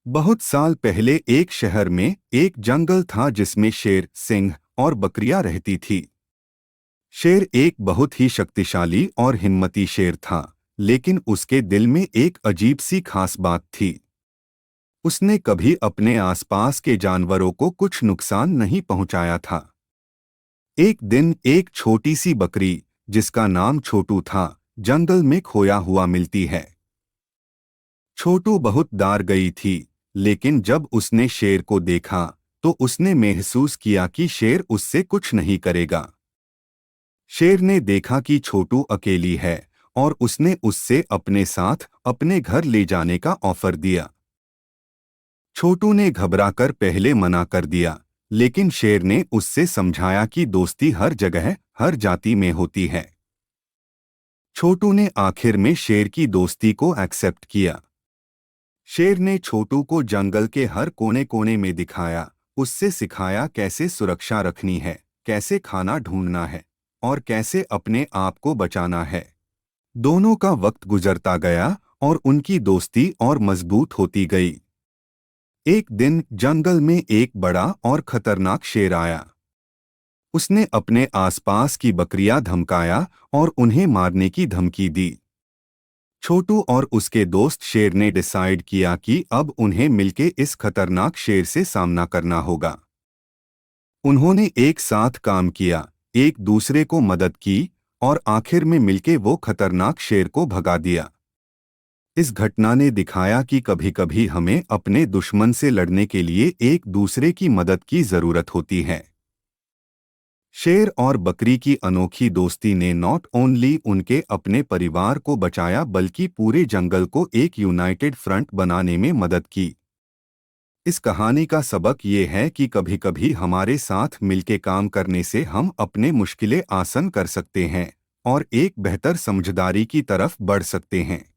बहुत साल पहले एक शहर में एक जंगल था जिसमें शेर, सिंह और बकरियां रहती थी। शेर एक बहुत ही शक्तिशाली और हिम्मती शेर था, लेकिन उसके दिल में एक अजीब सी खास बात थी। उसने कभी अपने आसपास के जानवरों को कुछ नुकसान नहीं पहुंचाया था। एक दिन एक छोटी सी बकरी, जिसका नाम छोटू था, जंगल में खोया हुआ मिलती है। छोटू बहुत डर गई थी, लेकिन जब उसने शेर को देखा तो उसने महसूस किया कि शेर उससे कुछ नहीं करेगा। शेर ने देखा कि छोटू अकेली है और उसने उससे अपने साथ अपने घर ले जाने का ऑफर दिया। छोटू ने घबराकर पहले मना कर दिया, लेकिन शेर ने उससे समझाया कि दोस्ती हर जगह, हर जाति में होती है। छोटू ने आखिर में शेर की दोस्ती को एक्सेप्ट किया। शेर ने छोटू को जंगल के हर कोने कोने में दिखाया, उससे सिखाया कैसे सुरक्षा रखनी है, कैसे खाना ढूंढना है और कैसे अपने आप को बचाना है। दोनों का वक्त गुजरता गया और उनकी दोस्ती और मजबूत होती गई। एक दिन जंगल में एक बड़ा और खतरनाक शेर आया। उसने अपने आसपास की बकरियां धमकाया और उन्हें मारने की धमकी दी। छोटू और उसके दोस्त शेर ने डिसाइड किया कि अब उन्हें मिलके इस खतरनाक शेर से सामना करना होगा। उन्होंने एक साथ काम किया, एक दूसरे को मदद की और आखिर में मिलके वो खतरनाक शेर को भगा दिया। इस घटना ने दिखाया कि कभी-कभी हमें अपने दुश्मन से लड़ने के लिए एक दूसरे की मदद की जरूरत होती है। शेर और बकरी की अनोखी दोस्ती ने नॉट ओनली उनके अपने परिवार को बचाया बल्कि पूरे जंगल को एक यूनाइटेड फ्रंट बनाने में मदद की। इस कहानी का सबक ये है कि कभी-कभी हमारे साथ मिलके काम करने से हम अपने मुश्किलें आसान कर सकते हैं और एक बेहतर समझदारी की तरफ बढ़ सकते हैं।